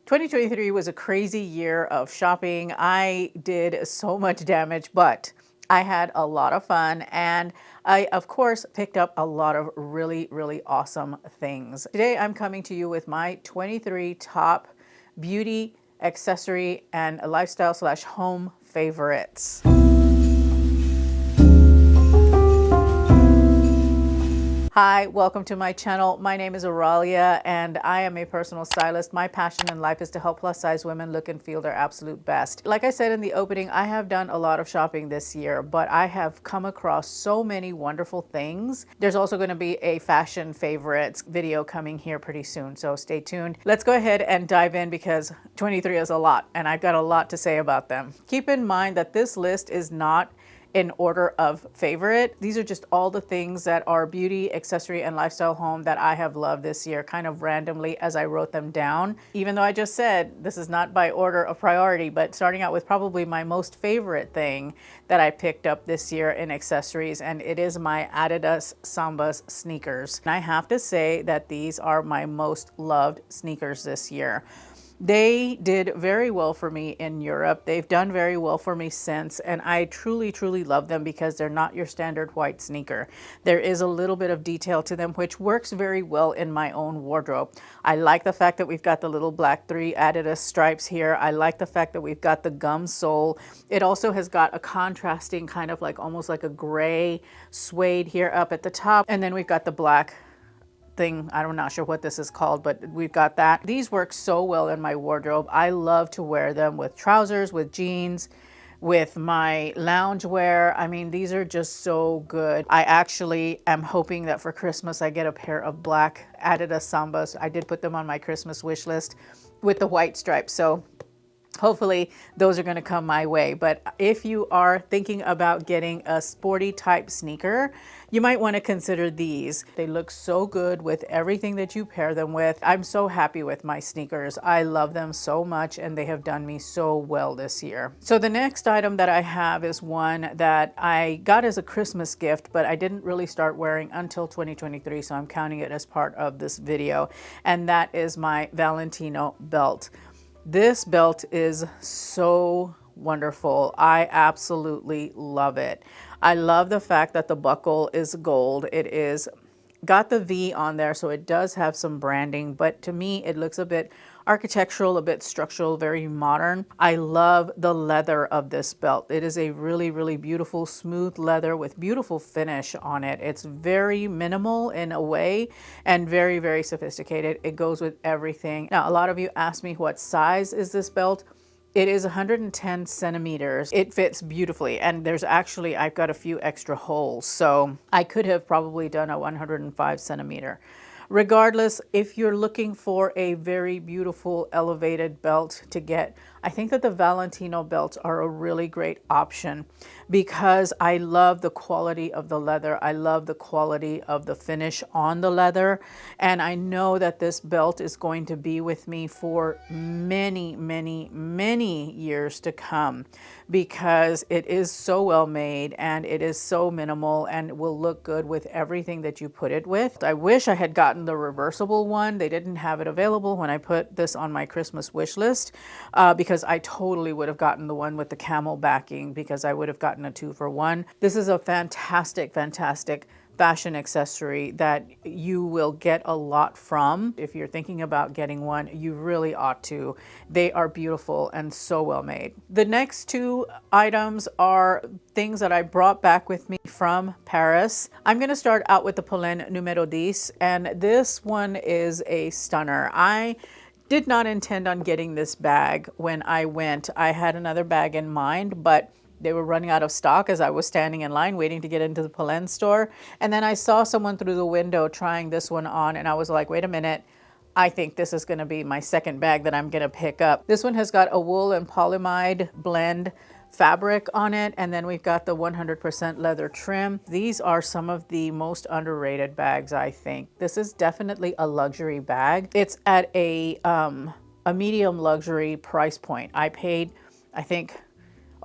2023 was a crazy year of shopping. I did so much damage, but I had a lot of fun and I, of course, picked up a lot of really awesome things. Today, I'm coming to you with my 23 top beauty, accessory, and lifestyle/home favorites. Hi, welcome to my channel. My name is Oralia and I am a personal stylist. My passion in life is to help plus size women look and feel their absolute best. Like I said in the opening, I have done a lot of shopping this year, but I have come across so many wonderful things. There's also going to be a fashion favorites video coming here pretty soon, so stay tuned. Let's go ahead and dive in because 23 is a lot and I've got a lot to say about them. Keep in mind that this list is not in order of favorite. These are just all the things that are beauty, accessory, and lifestyle home that I have loved this year, kind of randomly as I wrote them down. Even though I just said this is not by order of priority, but starting out with probably my most favorite thing that I picked up this year in accessories, and it is my Adidas Sambas sneakers. And I have to say that these are my most loved sneakers this year. They did very well for me in Europe. They've done very well for me since, and I truly love them because they're not your standard white sneaker. There is a little bit of detail to them, which works very well in my own wardrobe. I like the fact that we've got the little black 3 Adidas stripes here. I like the fact that we've got the gum sole. It also has got a contrasting kind of like almost like a gray suede here up at the top, and then we've got the black thing. I'm not sure what this is called, but we've got that. These work so well in my wardrobe. I love to wear them with trousers, with jeans, with my loungewear. I mean, these are just so good. I actually am hoping that for Christmas I get a pair of black Adidas Sambas. I did put them on my Christmas wish list with the white stripes. So hopefully those are going to come my way. But if you are thinking about getting a sporty type sneaker, you might want to consider these. They look so good with everything that you pair them with. I'm so happy with my sneakers. I love them so much and they have done me so well this year. So the next item that I have is one that I got as a Christmas gift, but I didn't really start wearing until 2023, so I'm counting it as part of this video, and that is my Valentino belt. This belt is so wonderful. I absolutely love it. I love the fact that the buckle is gold. It is got the V on there, so it does have some branding, but to me it looks a bit architectural, a bit structural, very modern. I love the leather of this belt. It is a really beautiful smooth leather with beautiful finish on it. It's very minimal in a way and very sophisticated. It goes with everything. Now, a lot of you ask me what size is this belt. It is 110 centimeters. It fits beautifully, and there's actually, I've got a few extra holes, so I could have probably done a 105 centimeter. Regardless, if you're looking for a very beautiful elevated belt to get, I think that the Valentino belts are a really great option because I love the quality of the leather. I love the quality of the finish on the leather. And I know that this belt is going to be with me for many years to come because it is so well made and it is so minimal and will look good with everything that you put it with. I wish I had gotten the reversible one. They didn't have it available when I put this on my Christmas wish list because I totally would have gotten the one with the camel backing because I would have gotten a 2-for-1. This is a fantastic fashion accessory that you will get a lot from. If you're thinking about getting one, you really ought to. They are beautiful and so well made. The next two items are things that I brought back with me from Paris. I'm going to start out with the Polène Numero 10, and this one is a stunner. I did not intend on getting this bag when I went. I had another bag in mind, but they were running out of stock as I was standing in line waiting to get into the Polène store. And then I saw someone through the window trying this one on, and I was like, wait a minute, I think this is going to be my second bag that I'm going to pick up. This one has got a wool and polyamide blend fabric on it, and then we've got the 100% leather trim. These are some of the most underrated bags, I think. This is definitely a luxury bag. It's at a medium luxury price point. I paid, I think,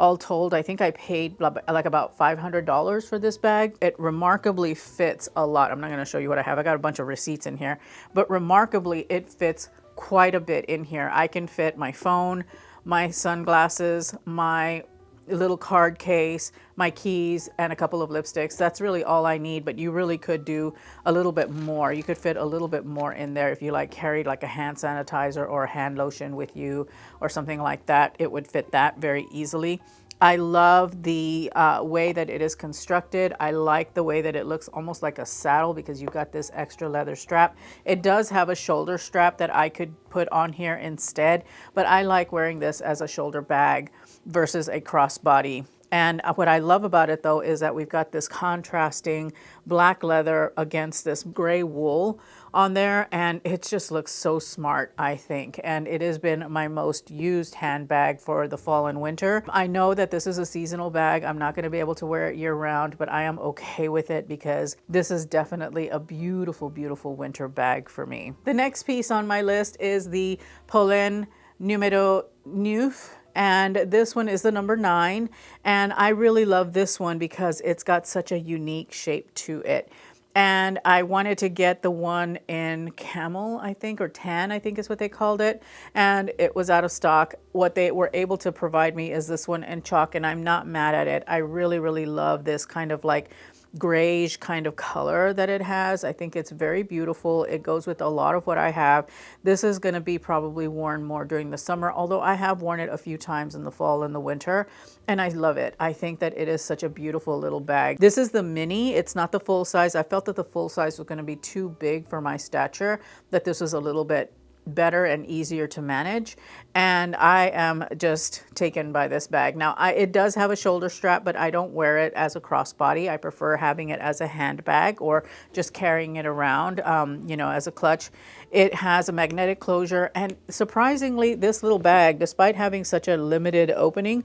all told, I think I paid like about $500 for this bag. It remarkably fits a lot. I'm not going to show you what I have. I got a bunch of receipts in here, but remarkably it fits quite a bit in here. I can fit my phone, my sunglasses, my little card case, my keys, and a couple of lipsticks. That's really all I need, but you really could do a little bit more. You could fit a little bit more in there if you like carried like a hand sanitizer or a hand lotion with you or something like that. It would fit that very easily. I love the way that it is constructed. I like the way that it looks almost like a saddle because you've got this extra leather strap. It does have a shoulder strap that I could put on here instead, but I like wearing this as a shoulder bag versus a crossbody. And what I love about it though is that we've got this contrasting black leather against this gray wool on there, and it just looks so smart, I think. And it has been my most used handbag for the fall and winter. I know that this is a seasonal bag. I'm not going to be able to wear it year round, but I am okay with it because this is definitely a beautiful, beautiful winter bag for me. The next piece on my list is the Polène Numéro 9. And this one is the number 9. And I really love this one because it's got such a unique shape to it. And I wanted to get the one in camel, I think, or tan, I think is what they called it. And it was out of stock. What they were able to provide me is this one in chalk, and I'm not mad at it. I really, really love this kind of like grayish kind of color that it has. I think it's very beautiful. It goes with a lot of what I have. This is going to be probably worn more during the summer, although I have worn it a few times in the fall and the winter, and I love it. I think that it is such a beautiful little bag. This is the mini. It's not the full size. I felt that the full size was going to be too big for my stature, that this was a little bit better and easier to manage, and I am just taken by this bag. Now it does have a shoulder strap, but I don't wear it as a crossbody. I prefer having it as a handbag or just carrying it around, you know, as a clutch. It has a magnetic closure, and surprisingly, this little bag, despite having such a limited opening,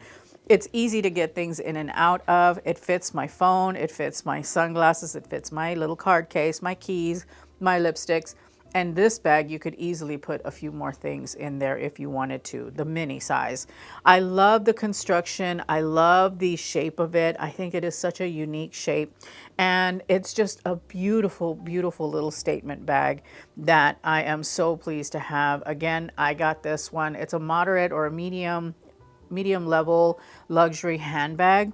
it's easy to get things in and out of. It fits my phone, it fits my sunglasses, it fits my little card case, my keys, my lipsticks. And this bag, you could easily put a few more things in there if you wanted to, the mini size. I love the construction. I love the shape of it. I think it is such a unique shape. And it's just a beautiful, beautiful little statement bag that I am so pleased to have. Again, I got this one. It's a moderate or a medium level luxury handbag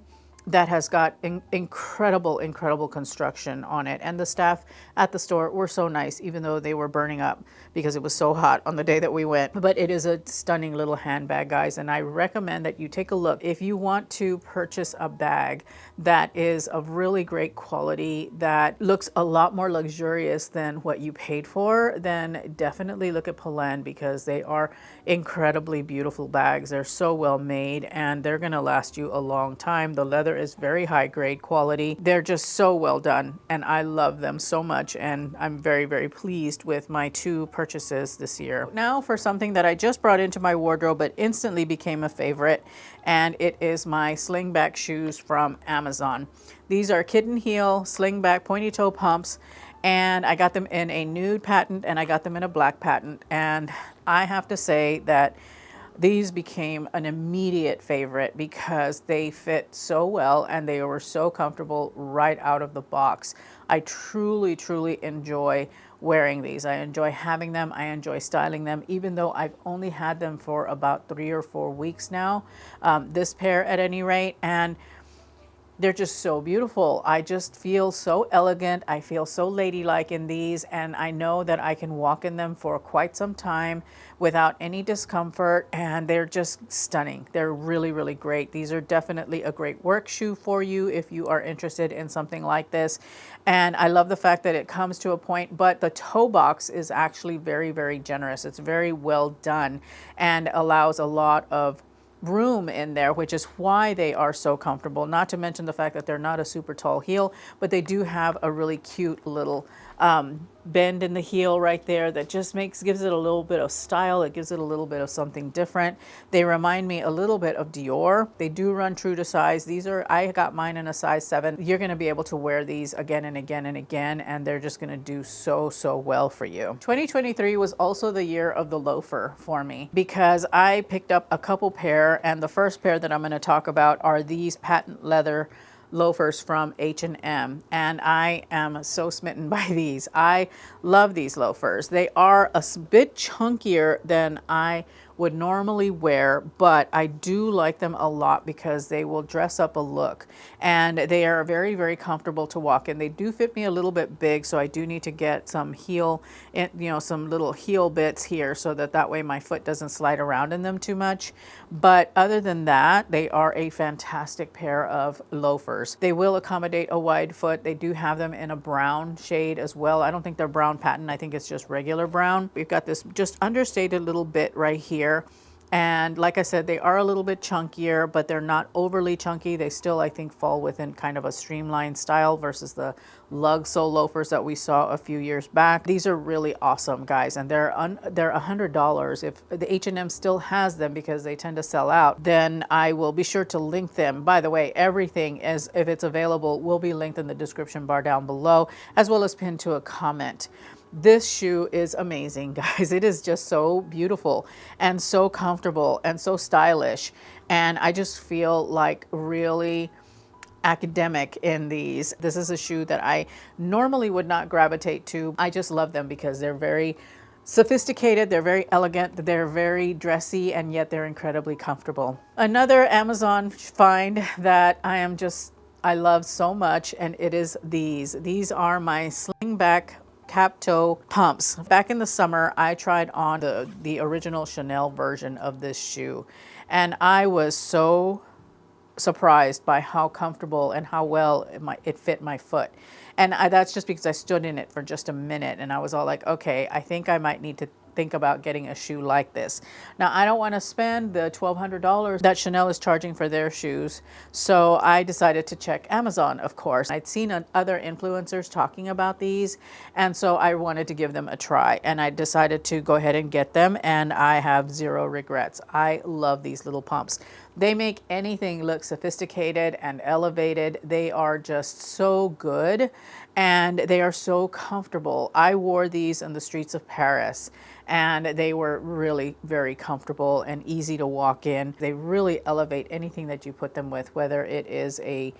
that has got incredible construction on it. And the staff at the store were so nice, even though they were burning up because it was so hot on the day that we went. But it is a stunning little handbag, guys, and I recommend that you take a look. If you want to purchase a bag that is of really great quality, that looks a lot more luxurious than what you paid for, then definitely look at Polène, because they are incredibly beautiful bags. They're so well made, and they're gonna last you a long time. The leather is very high grade quality. They're just so well done, and I love them so much, and I'm very, very pleased with my 2 purchases this year. Now for something that I just brought into my wardrobe but instantly became a favorite, and it is my slingback shoes from Amazon. These are kitten heel slingback pointy toe pumps, and I got them in a nude patent and I got them in a black patent, and I have to say that these became an immediate favorite because they fit so well and they were so comfortable right out of the box. I truly, truly enjoy wearing these. I enjoy having them. I enjoy styling them, even though I've only had them for about 3 or 4 weeks now, this pair at any rate, and they're just so beautiful. I just feel so elegant. I feel so ladylike in these, and I know that I can walk in them for quite some time without any discomfort, and they're just stunning. They're really, really great. These are definitely a great work shoe for you if you are interested in something like this. And I love the fact that it comes to a point, but the toe box is actually very, very generous. It's very well done and allows a lot of room in there, which is why they are so comfortable. Not to mention the fact that they're not a super tall heel, but they do have a really cute little bend in the heel right there that just gives it a little bit of style. It gives it a little bit of something different. They remind me a little bit of Dior. They do run true to size. I got mine in a size 7. You're going to be able to wear these again and again and again, and they're just going to do so well for you. 2023 was also the year of the loafer for me because I picked up a couple pair, and the first pair that I'm going to talk about are these patent leather loafers from H&M, and I am so smitten by these. I love these loafers. They are a bit chunkier than I would normally wear, but I do like them a lot because they will dress up a look, and they are very, very comfortable to walk in. They do fit me a little bit big, so I do need to get some heel, some little heel bits here so that way my foot doesn't slide around in them too much. But other than that, they are a fantastic pair of loafers. They will accommodate a wide foot. They do have them in a brown shade as well. I don't think they're brown patent. I think it's just regular brown. We've got this just understated little bit right here. And like I said, they are a little bit chunkier, but they're not overly chunky. They still, I think, fall within kind of a streamlined style versus the lug sole loafers that we saw a few years back. These are really awesome, guys, and they're $100. If the H&M still has them, because they tend to sell out, then I will be sure to link them. By the way, everything, is if it's available, will be linked in the description bar down below, as well as pinned to a comment. This shoe is amazing, guys. It is just so beautiful and so comfortable and so stylish. And I just feel like really academic in these. This is a shoe that I normally would not gravitate to. I just love them because they're very sophisticated, they're very elegant, they're very dressy, and yet they're incredibly comfortable. Another Amazon find that I love so much, and it is these. These are my slingback cap toe pumps. Back in the summer, I tried on the original Chanel version of this shoe, and I was so surprised by how comfortable and how well it fit my foot. And that's just because I stood in it for just a minute, and I was all like, okay, I think I might need to think about getting a shoe like this. Now, I don't want to spend the $1,200 that Chanel is charging for their shoes, so I decided to check Amazon, of course. I'd seen other influencers talking about these, and so I wanted to give them a try, and I decided to go ahead and get them, and I have zero regrets. I love these little pumps. They make anything look sophisticated and elevated. They are just so good, and they are so comfortable. I wore these in the streets of Paris, and they were really very comfortable and easy to walk in. They really elevate anything that you put them with, whether it is a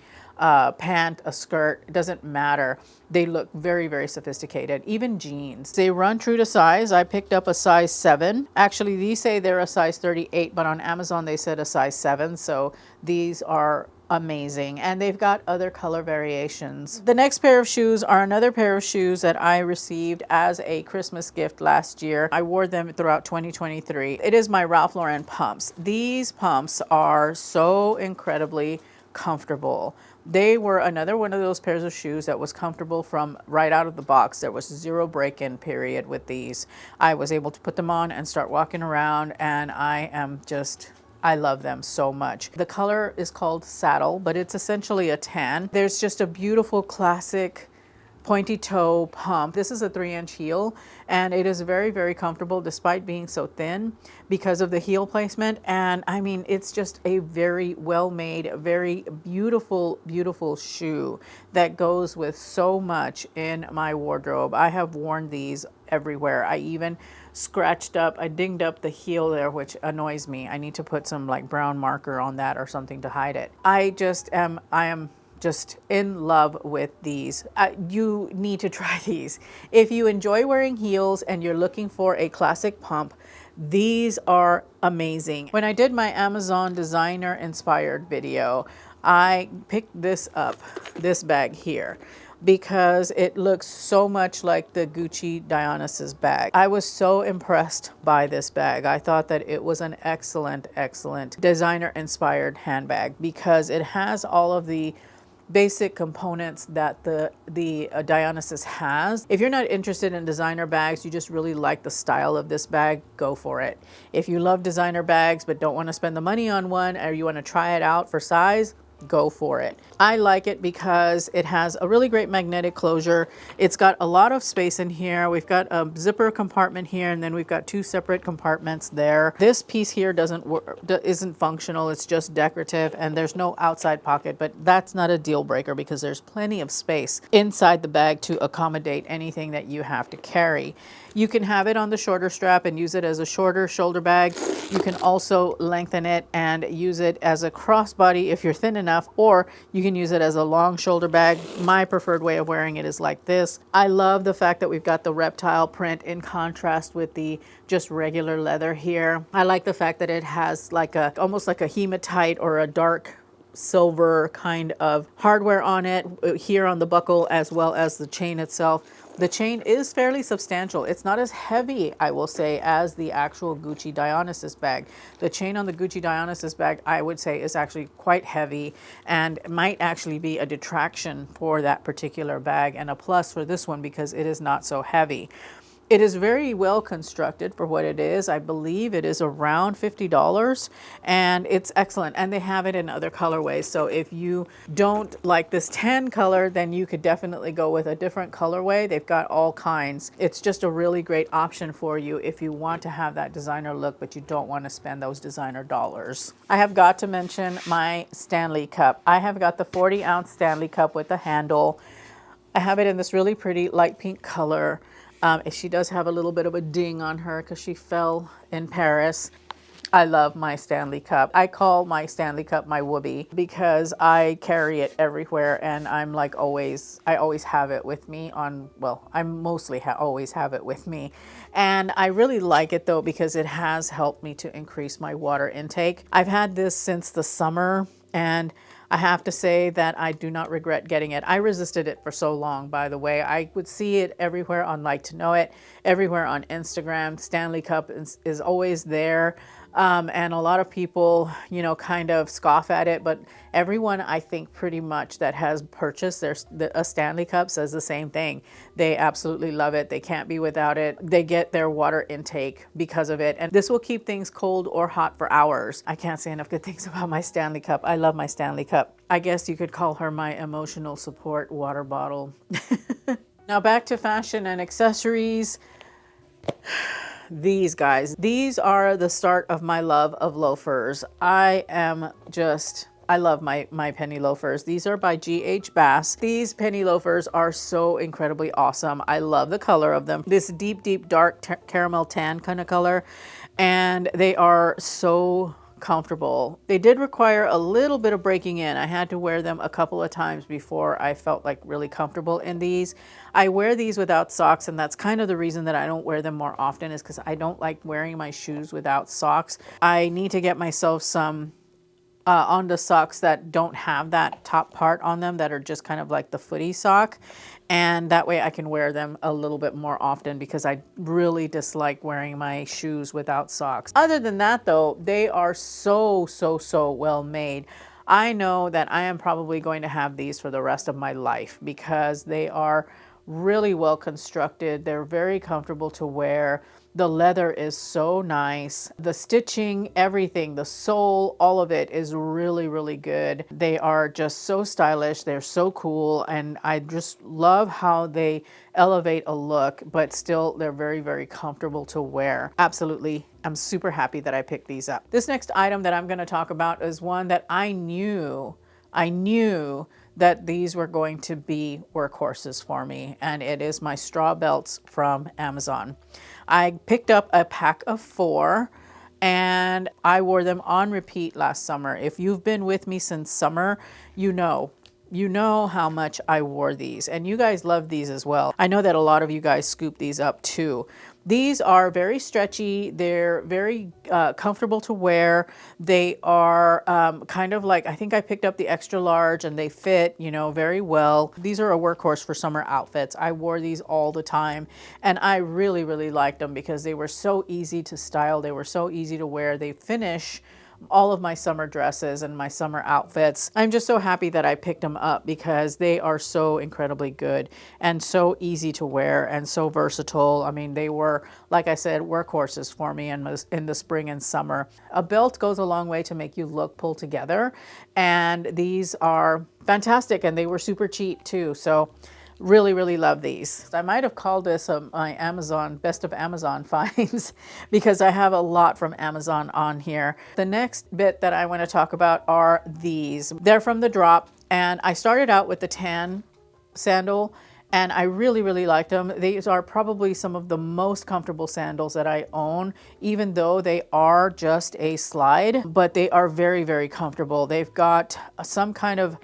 pant, a skirt, it doesn't matter. They look very, very sophisticated. Even jeans. They run true to size. I picked up a size 7. Actually, these say they're a size 38, but on Amazon they said a size 7. So these are amazing, and they've got other color variations. The next pair of shoes are another pair of shoes that I received as a Christmas gift last year. I wore them throughout 2023. It is my Ralph Lauren pumps. These pumps are so incredibly comfortable. They were another one of those pairs of shoes that was comfortable from right out of the box. There was zero break-in period with these. I was able to put them on and start walking around, and I love them so much. The color is called Saddle, but it's essentially a tan. There's just a beautiful classic pointy toe pump. This is a 3-inch heel, and it is very, very comfortable despite being so thin because of the heel placement. And I mean, it's just a very well-made, very beautiful, beautiful shoe that goes with so much in my wardrobe. I have worn these everywhere. I even I dinged up the heel there, which annoys me. I need to put some like brown marker on that or something to hide it. I am just in love with these. You need to try these. If you enjoy wearing heels and you're looking for a classic pump, these are amazing. When I did my Amazon designer inspired video, I picked this up, this bag here, because it looks so much like the Gucci Dionysus bag. I was so impressed by this bag. I thought that it was an excellent, excellent designer inspired handbag because it has all of the basic components that the Dionysus has. If you're not interested in designer bags, you just really like the style of this bag, go for it. If you love designer bags but don't want to spend the money on one, or you want to try it out for size, go for it. I like it because it has a really great magnetic closure. It's got a lot of space in here. We've got a zipper compartment here, and then we've got 2 separate compartments there. This piece here isn't functional. It's just decorative, and there's no outside pocket, but that's not a deal breaker because there's plenty of space inside the bag to accommodate anything that you have to carry. You can have it on the shorter strap and use it as a shorter shoulder bag. You can also lengthen it and use it as a crossbody if you're thin enough enough, or you can use it as a long shoulder bag. My preferred way of wearing it is like this. I love the fact that we've got the reptile print in contrast with the just regular leather here. I like the fact that it has like a almost like a hematite or a dark silver kind of hardware on it here on the buckle, as well as the chain itself. The chain is fairly substantial. It's not as heavy, I will say, as the actual Gucci Dionysus bag. The chain on the Gucci Dionysus bag, I would say, is actually quite heavy and might actually be a detraction for that particular bag, and a plus for this one because it is not so heavy. It is very well constructed for what it is. I believe it is around $50 and it's excellent. And they have it in other colorways. So if you don't like this tan color, then you could definitely go with a different colorway. They've got all kinds. It's just a really great option for you if you want to have that designer look, but you don't want to spend those designer dollars. I have got to mention my Stanley cup. I have got the 40-ounce Stanley cup with the handle. I have it in this really pretty light pink color. She does have a little bit of a ding on her because she fell in Paris. I love my Stanley cup. I call my Stanley cup my whoopee because I carry it everywhere, and I'm like I always have it with me on, well, I mostly always have it with me. And I really like it though because it has helped me to increase my water intake. I've had this since the summer, and I have to say that I do not regret getting it. I resisted it for so long, by the way. I would see it everywhere on Like to Know It, everywhere on Instagram. Stanley Cup is always there. And a lot of people, you know, kind of scoff at it, but everyone, I think, pretty much that has purchased a Stanley Cup says the same thing. They absolutely love it. They can't be without it. They get their water intake because of it. And this will keep things cold or hot for hours. I can't say enough good things about my Stanley Cup. I love my Stanley Cup. I guess you could call her my emotional support water bottle. Now back to fashion and accessories. These guys, these are the start of my love of loafers. I love my penny loafers. These are by G.H. Bass. These penny loafers are so incredibly awesome. I love the color of them. This deep, deep, dark caramel tan kind of color. And they are so comfortable. They did require a little bit of breaking in. I had to wear them a couple of times before I felt like really comfortable in these. I wear these without socks, and that's kind of the reason that I don't wear them more often, is because I don't like wearing my shoes without socks. I need to get myself some on the socks that don't have that top part on them, that are just kind of like the footy sock, and that way I can wear them a little bit more often because I really dislike wearing my shoes without socks. Other than that though, they are so well made. I know that I am probably going to have these for the rest of my life because they are really well constructed. They're very comfortable to wear. The leather is so nice. The stitching, everything, the sole, all of it is really, really good. They are just so stylish. They're so cool. And I just love how they elevate a look, but still they're very, very comfortable to wear. Absolutely. I'm super happy that I picked these up. This next item that I'm going to talk about is one that I knew that these were going to be workhorses for me, and it is my straw belts from Amazon. I picked up a pack of 4 and I wore them on repeat last summer. If you've been with me since summer, you know how much I wore these, and you guys love these as well. I know that a lot of you guys scoop these up too. These are very stretchy. They're very comfortable to wear. They are kind of like, I think I picked up the extra large, and they fit, you know, very well. These are a workhorse for summer outfits. I wore these all the time, and I really, really liked them because they were so easy to style. They were so easy to wear. They finish all of my summer dresses and my summer outfits. I'm just so happy that I picked them up because they are so incredibly good and so easy to wear and so versatile. I mean, they were, like I said, workhorses for me in the spring and summer. A belt goes a long way to make you look pulled together, and these are fantastic, and they were super cheap too. So really, really love these. I might have called this my Amazon, best of Amazon finds, because I have a lot from Amazon on here. The next bit that I want to talk about are these. They're from the drop, and I started out with the tan sandal, and I really, really liked them. These are probably some of the most comfortable sandals that I own, even though they are just a slide, but they are very, very comfortable. They've got some kind of,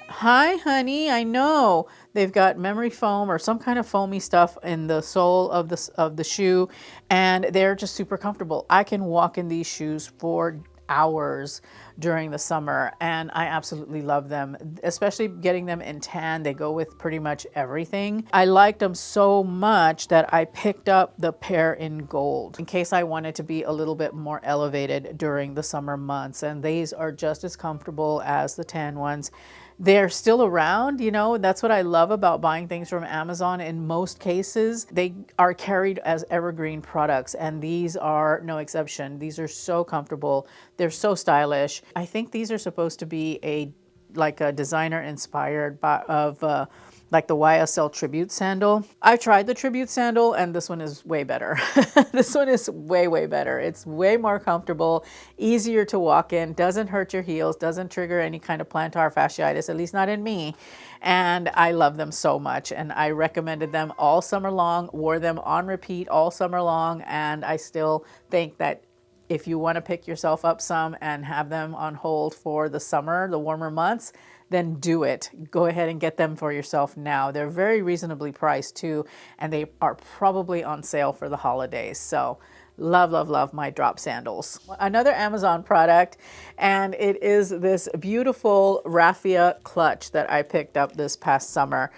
hi honey, I know. They've got memory foam or some kind of foamy stuff in the sole of the shoe, and they're just super comfortable. I can walk in these shoes for hours during the summer, and I absolutely love them, especially getting them in tan. They go with pretty much everything. I liked them so much that I picked up the pair in gold in case I wanted to be a little bit more elevated during the summer months, and these are just as comfortable as the tan ones. They're still around, you know. That's what I love about buying things from Amazon. In most cases, they are carried as evergreen products, and these are no exception. These are so comfortable. They're so stylish. I think these are supposed to be like a designer inspired of like the YSL tribute sandal. I've tried the tribute sandal, and this one is way better. This one is way, way better. It's way more comfortable, easier to walk in, doesn't hurt your heels, doesn't trigger any kind of plantar fasciitis, at least not in me. And I love them so much, and I recommended them all summer long, wore them on repeat all summer long, and I still think that if you want to pick yourself up some and have them on hold for the summer, the warmer months, then do it. Go ahead and get them for yourself now. They're very reasonably priced too, and they are probably on sale for the holidays. So love, love, love my drop sandals. Another Amazon product, and it is this beautiful raffia clutch that I picked up this past summer.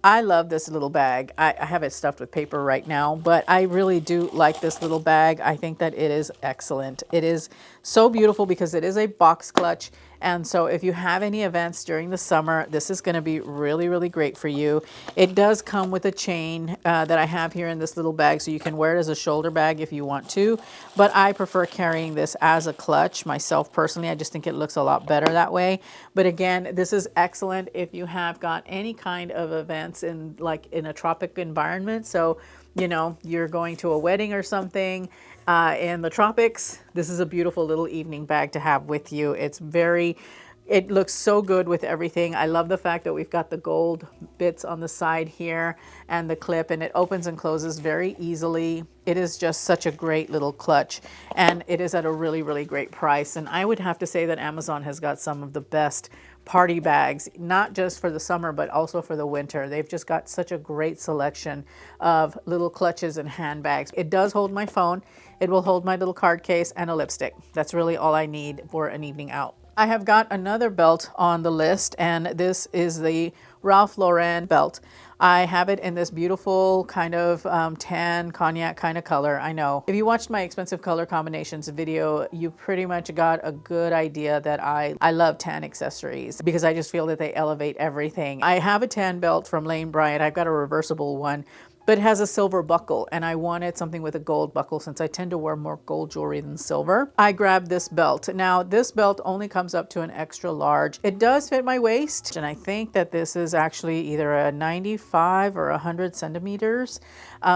I love this little bag. I have it stuffed with paper right now, but I really do like this little bag. I think that it is excellent. It is so beautiful because it is a box clutch. And so if you have any events during the summer, this is going to be really, really great for you. It does come with a chain that I have here in this little bag, so you can wear it as a shoulder bag if you want to. But I prefer carrying this as a clutch myself personally. I just think it looks a lot better that way. But again, this is excellent if you have got any kind of events in a tropic environment. So, you know, you're going to a wedding or something in the tropics. This is a beautiful little evening bag to have with you. It looks so good with everything. I love the fact that we've got the gold bits on the side here and the clip, and it opens and closes very easily. It is just such a great little clutch, and it is at a really, really great price. And I would have to say that Amazon has got some of the best party bags, not just for the summer, but also for the winter. They've just got such a great selection of little clutches and handbags. It does hold my phone. It will hold my little card case and a lipstick. That's really all I need for an evening out. I have got another belt on the list, and this is the Ralph Lauren belt. I have it in this beautiful kind of tan cognac kind of color. I know if you watched my expensive color combinations video, you pretty much got a good idea that I love tan accessories because I just feel that they elevate everything. I have a tan belt from Lane Bryant. I've got a reversible one, but it has a silver buckle, and I wanted something with a gold buckle since I tend to wear more gold jewelry than silver. I grabbed this belt. Now, this belt only comes up to an extra large. It does fit my waist, and I think that this is actually either a 95 or 100 centimeters.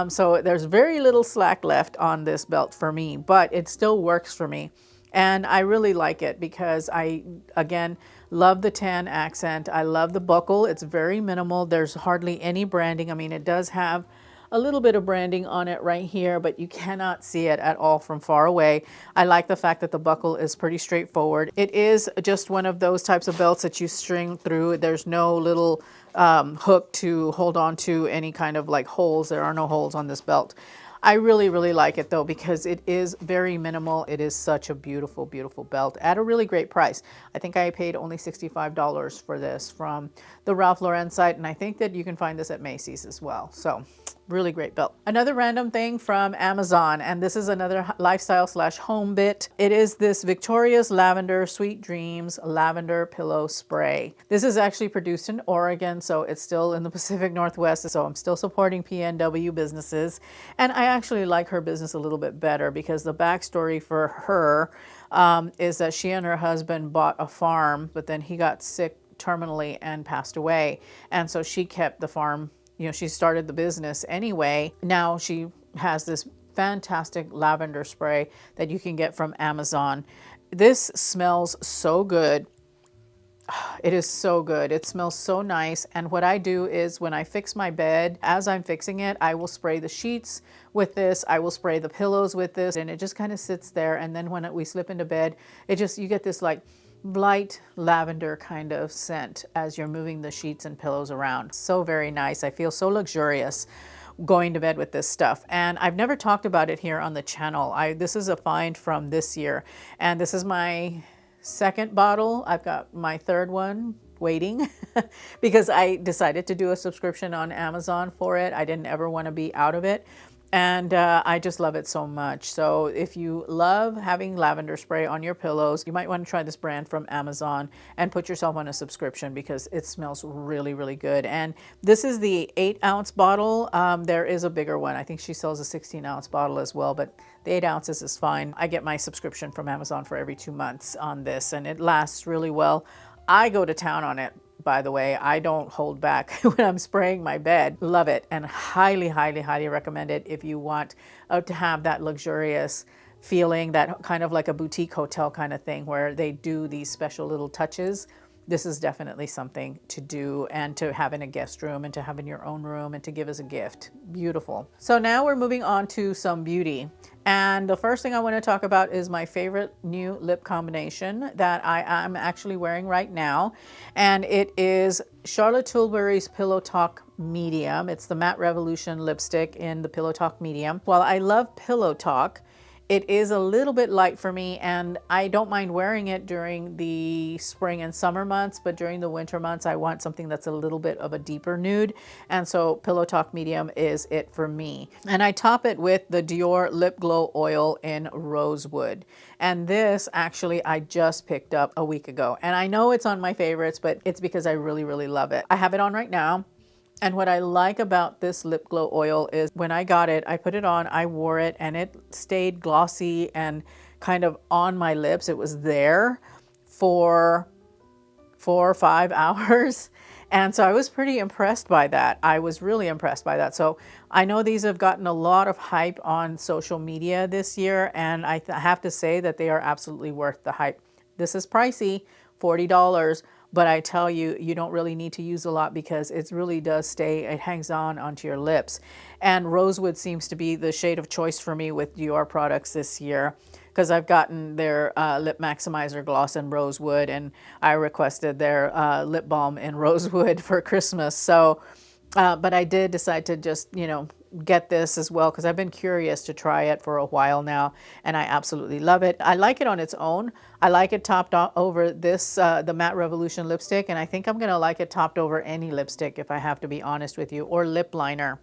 So there's very little slack left on this belt for me, but it still works for me. And I really like it because I, again, love the tan accent. I love the buckle. It's very minimal. There's hardly any branding. I mean, it does have a little bit of branding on it right here, but you cannot see it at all from far away. I like the fact that the buckle is pretty straightforward. It is just one of those types of belts that you string through. There's no little hook to hold on to any kind of like holes. There are no holes on this belt. I really, really like it though because it is very minimal. It is such a beautiful, beautiful belt at a really great price. I think I paid only $65 for this from the Ralph Lauren site, and I think that you can find this at Macy's as well. So really great belt. Another random thing from Amazon, and this is another lifestyle / home bit. It is this Victoria's Lavender Sweet Dreams Lavender Pillow Spray. This is actually produced in Oregon, so it's still in the Pacific Northwest, so I'm still supporting PNW businesses. And I actually like her business a little bit better because the backstory for her is that she and her husband bought a farm, but then he got sick terminally and passed away. And so she kept the farm. You know, she started the business anyway. Now she has this fantastic lavender spray that you can get from Amazon. This smells so good. It is so good. It smells so nice. And what I do is when I fix my bed, as I'm fixing it, I will spray the sheets with this. I will spray the pillows with this, and it just kind of sits there. And then when we slip into bed, you get this like light lavender kind of scent as you're moving the sheets and pillows around. So very nice. I feel so luxurious going to bed with this stuff. And I've never talked about it here on the channel. This is a find from this year, and this is my second bottle. I've got my third one waiting because I decided to do a subscription on Amazon for it. I didn't ever want to be out of it. And I just love it so much. So if you love having lavender spray on your pillows, you might want to try this brand from Amazon and put yourself on a subscription because it smells really, really good. And this is the 8-ounce bottle. There is a bigger one. I think she sells a 16-ounce bottle as well, but the 8 ounces is fine. I get my subscription from Amazon for every 2 months on this, and it lasts really well. I go to town on it. By the way, I don't hold back when I'm spraying my bed. Love it, and highly, highly, highly recommend it if you want to have that luxurious feeling, that kind of like a boutique hotel kind of thing where they do these special little touches. This is definitely something to do and to have in a guest room and to have in your own room and to give as a gift. Beautiful. So now we're moving on to some beauty. And the first thing I want to talk about is my favorite new lip combination that I am actually wearing right now. And it is Charlotte Tilbury's Pillow Talk Medium. It's the Matte Revolution lipstick in the Pillow Talk Medium. While I love Pillow Talk, it is a little bit light for me, and I don't mind wearing it during the spring and summer months, but during the winter months, I want something that's a little bit of a deeper nude. And so Pillow Talk Medium is it for me. And I top it with the Dior Lip Glow Oil in Rosewood. And this actually I just picked up a week ago. And I know it's on my favorites, but it's because I really, really love it. I have it on right now. And what I like about this lip glow oil is when I got it, I put it on, I wore it, and it stayed glossy and kind of on my lips. It was there for 4 or 5 hours. And so I was pretty impressed by that. I was really impressed by that. So I know these have gotten a lot of hype on social media this year, and I have to say that they are absolutely worth the hype. This is pricey, $40. But I tell you, you don't really need to use a lot because it really does stay, it hangs on onto your lips. And Rosewood seems to be the shade of choice for me with Dior products this year because I've gotten their Lip Maximizer Gloss in Rosewood, and I requested their lip balm in Rosewood for Christmas. So, but I did decide to just, get this as well because I've been curious to try it for a while now, and I absolutely love it. I like it on its own. I like it topped over this, the Matte Revolution lipstick, and I think I'm gonna like it topped over any lipstick if I have to be honest with you, or lip liner,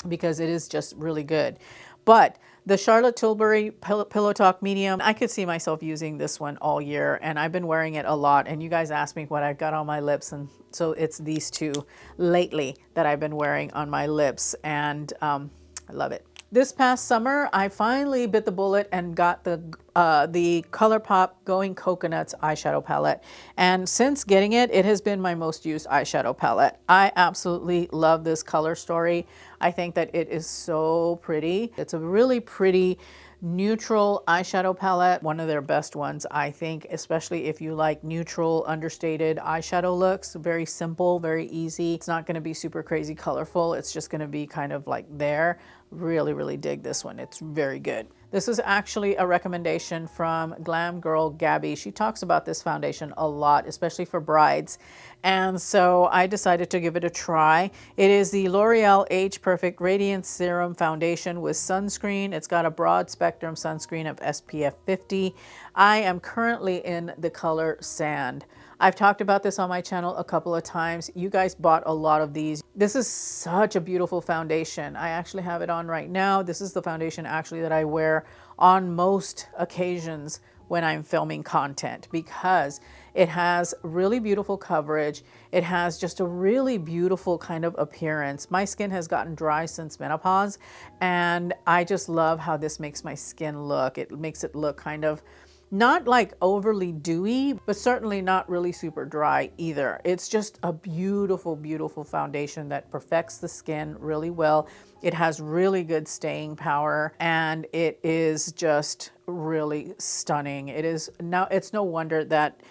because it is just really good. But the Charlotte Tilbury Pillow Talk Medium, I could see myself using this one all year, and I've been wearing it a lot, and you guys asked me what I've got on my lips, and so it's these two lately that I've been wearing on my lips, and I love it. This past summer, I finally bit the bullet and got the ColourPop Going Coconuts eyeshadow palette. And since getting it, it has been my most used eyeshadow palette. I absolutely love this color story. I think that it is so pretty. It's a really pretty neutral eyeshadow palette, one of their best ones, I think, especially if you like neutral, understated eyeshadow looks. Very simple, very easy. It's not going to be super crazy colorful. It's just going to be kind of like there. Really, really dig this one. It's very good. This is actually a recommendation from Glam Girl Gabby. She talks about this foundation a lot, especially for brides. And so I decided to give it a try. It is the L'Oreal Age Perfect Radiance Serum Foundation with sunscreen. It's got a broad spectrum sunscreen of SPF 50. I am currently in the color Sand. I've talked about this on my channel a couple of times. You guys bought a lot of these. This is such a beautiful foundation. I actually have it on right now. This is the foundation actually that I wear on most occasions when I'm filming content because it has really beautiful coverage. It has just a really beautiful kind of appearance. My skin has gotten dry since menopause, and I just love how this makes my skin look. It makes it look kind of not like overly dewy, but certainly not really super dry either. It's just a beautiful, beautiful foundation that perfects the skin really well. It has really good staying power, and it is just really stunning. It's no wonder that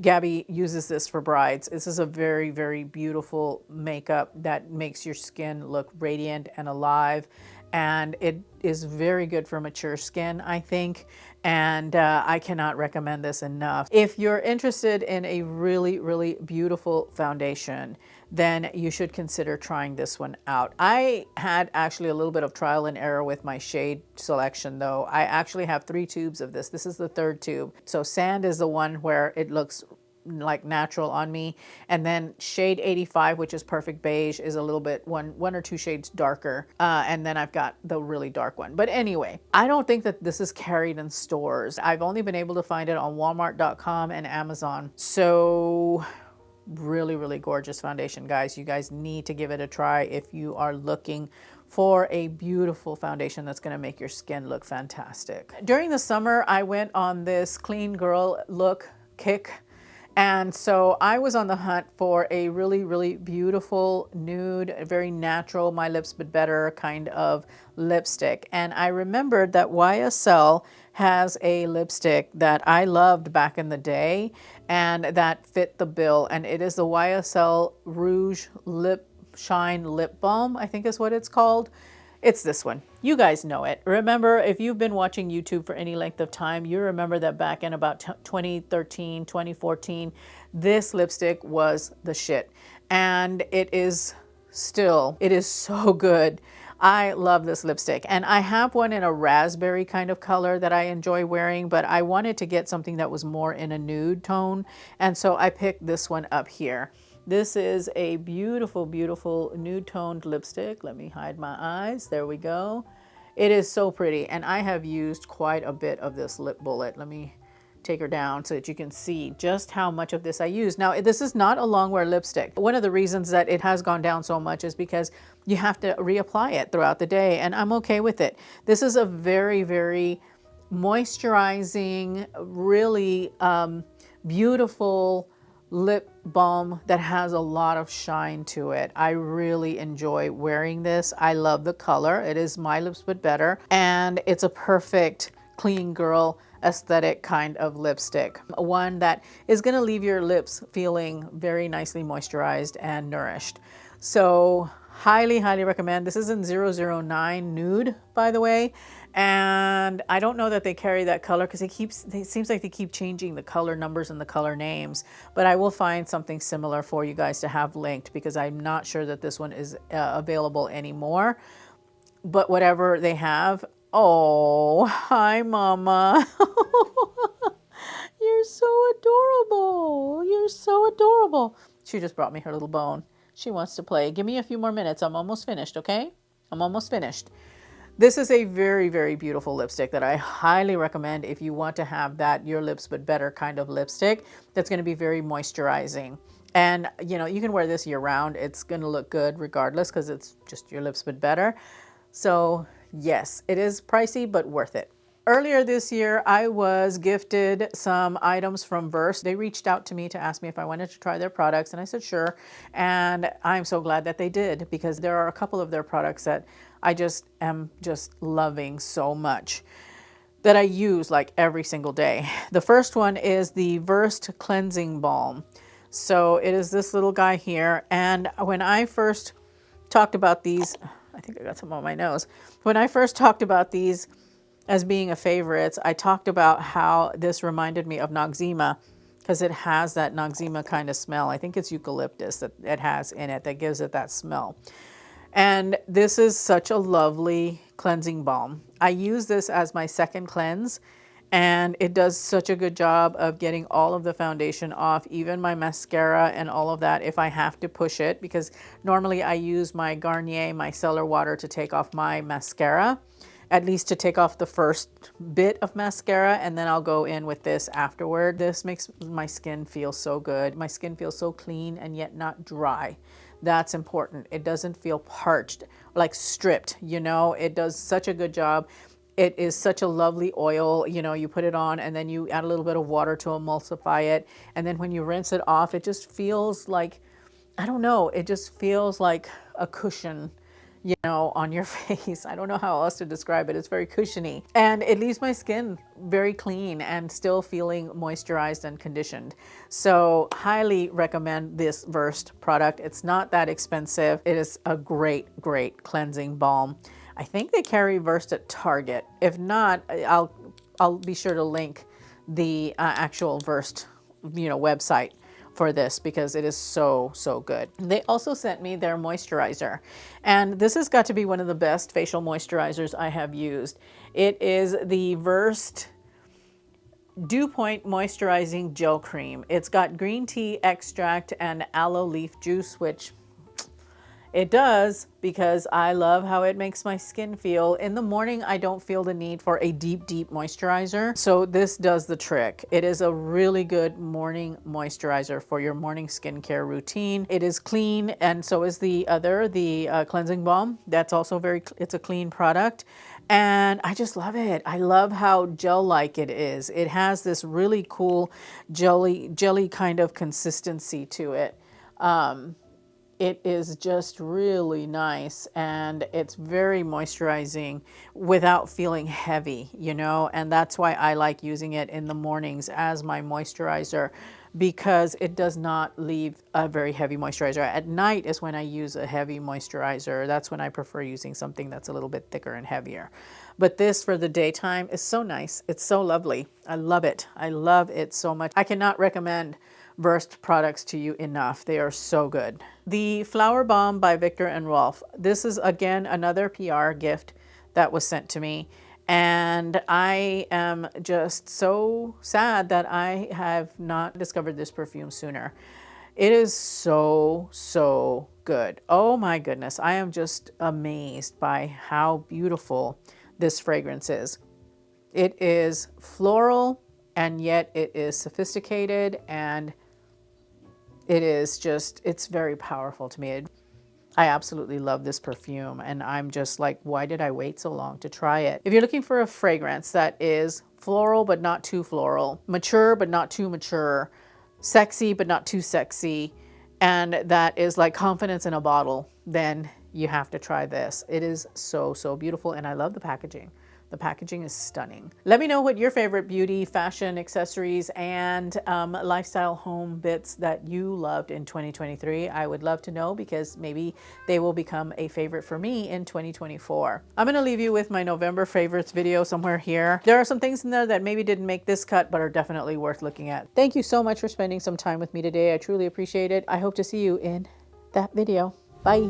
Gabby uses this for brides. This is a very, very beautiful makeup that makes your skin look radiant and alive. And it is very good for mature skin, I think. And I cannot recommend this enough. If you're interested in a really, really beautiful foundation, then you should consider trying this one out. I had actually a little bit of trial and error with my shade selection though. I actually have 3 tubes of this. This is the 3rd tube. So Sand is the one where it looks like natural on me, and then shade 85, which is perfect beige, is a little bit one or 2 shades darker, and then I've got the really dark one. But anyway, I don't think that this is carried in stores. I've only been able to find it on walmart.com and Amazon. So really, really gorgeous foundation, guys. You guys need to give it a try if you are looking for a beautiful foundation that's going to make your skin look fantastic. During the summer, I went on this clean girl look kick. And so I was on the hunt for a really, really beautiful nude, very natural, my lips but better kind of lipstick. And I remembered that YSL has a lipstick that I loved back in the day and that fit the bill. And it is the YSL Rouge Lip Shine Lip Balm, I think is what it's called. It's this one. You guys know it. Remember, if you've been watching YouTube for any length of time, you remember that back in about 2013, 2014, this lipstick was the shit. And it is still, it is so good. I love this lipstick. And I have one in a raspberry kind of color that I enjoy wearing, but I wanted to get something that was more in a nude tone. And so I picked this one up here. This is a beautiful, beautiful nude toned lipstick. Let me hide my eyes. There we go. It is so pretty. And I have used quite a bit of this lip bullet. Let me take her down so that you can see just how much of this I use. Now, this is not a long wear lipstick. One of the reasons that it has gone down so much is because you have to reapply it throughout the day, and I'm okay with it. This is a very, very moisturizing, really beautiful lip balm that has a lot of shine to it. I really enjoy wearing this. I love the color. It is My Lips But Better, and it's a perfect clean girl aesthetic kind of lipstick. One that is going to leave your lips feeling very nicely moisturized and nourished. So highly, highly recommend. This is in 009 nude, by the way. And I don't know that they carry that color because it seems like they keep changing the color numbers and the color names, but I will find something similar for you guys to have linked because I'm not sure that this one is available anymore, but whatever they have. Oh, hi mama. You're so adorable. You're so adorable. She just brought me her little bone. She wants to play. Give me a few more minutes. I'm almost finished, okay? I'm almost finished. This is a very, very beautiful lipstick that I highly recommend if you want to have that Your Lips But Better kind of lipstick that's going to be very moisturizing. And, you know, you can wear this year round. It's going to look good regardless because it's just Your Lips But Better. So, yes, it is pricey, but worth it. Earlier this year, I was gifted some items from Verse. They reached out to me to ask me if I wanted to try their products, and I said sure. And I'm so glad that they did because there are a couple of their products that I am loving so much that I use like every single day. The first one is the Versed Cleansing Balm. So it is this little guy here. And when I first talked about these, I think I got some on my nose. When I first talked about these as being a favorite, I talked about how this reminded me of Noxzema because it has that Noxzema kind of smell. I think it's eucalyptus that it has in it that gives it that smell. And this is such a lovely cleansing balm. I use this as my second cleanse, and it does such a good job of getting all of the foundation off, even my mascara and all of that if I have to push it, because normally I use my Garnier micellar water to take off my mascara, at least to take off the first bit of mascara, and then I'll go in with this afterward. This makes my skin feel so good. My skin feels so clean and yet not dry. That's important. It doesn't feel parched, like stripped, you know. It does such a good job. It is such a lovely oil, you know, you put it on and then you add a little bit of water to emulsify it. And then when you rinse it off, it just feels like, I don't know, it just feels like a cushion. you know, on your face. I don't know how else to describe it. It's very cushiony and it leaves my skin very clean and still feeling moisturized and conditioned. So highly recommend this Versed product. It's not that expensive. It is a great, great cleansing balm. I think they carry Versed at Target. If not, I'll be sure to link the actual Versed, you know, website for this because it is so, so good. They also sent me their moisturizer, and this has got to be one of the best facial moisturizers I have used. It is the Versed Dew Point Moisturizing Gel Cream. It's got green tea extract and aloe leaf juice, which it does because I love how it makes my skin feel. In the morning, I don't feel the need for a deep, deep moisturizer. So this does the trick. It is a really good morning moisturizer for your morning skincare routine. It is clean, and so is the other, the cleansing balm. That's also it's a clean product. And I just love it. I love how gel-like it is. It has this really cool jelly kind of consistency to it. It is just really nice, and it's very moisturizing without feeling heavy, you know, and that's why I like using it in the mornings as my moisturizer, because it does not leave a very heavy moisturizer. At night is when I use a heavy moisturizer. That's when I prefer using something that's a little bit thicker and heavier. But this for the daytime is so nice. It's so lovely. I love it. I love it so much. I cannot recommend Versed products to you enough. They are so good. The Flower Bomb by Viktor and Rolf. This is again another PR gift that was sent to me, and I am just so sad that I have not discovered this perfume sooner. It is so, so good. Oh my goodness. I am just amazed by how beautiful this fragrance is. It is floral, and yet it is sophisticated, and it is just, it's very powerful to me. I absolutely love this perfume, and I'm just like, why did I wait so long to try it? If you're looking for a fragrance that is floral but not too floral, mature but not too mature, sexy but not too sexy, and that is like confidence in a bottle, then you have to try this. It is so, so beautiful, and I love the packaging. The packaging is stunning. Let me know what your favorite beauty, fashion, accessories, and lifestyle home bits that you loved in 2023. I would love to know, because maybe they will become a favorite for me in 2024. I'm gonna leave you with my November favorites video somewhere here. There are some things in there that maybe didn't make this cut, but are definitely worth looking at. Thank you so much for spending some time with me today. I truly appreciate it. I hope to see you in that video. Bye.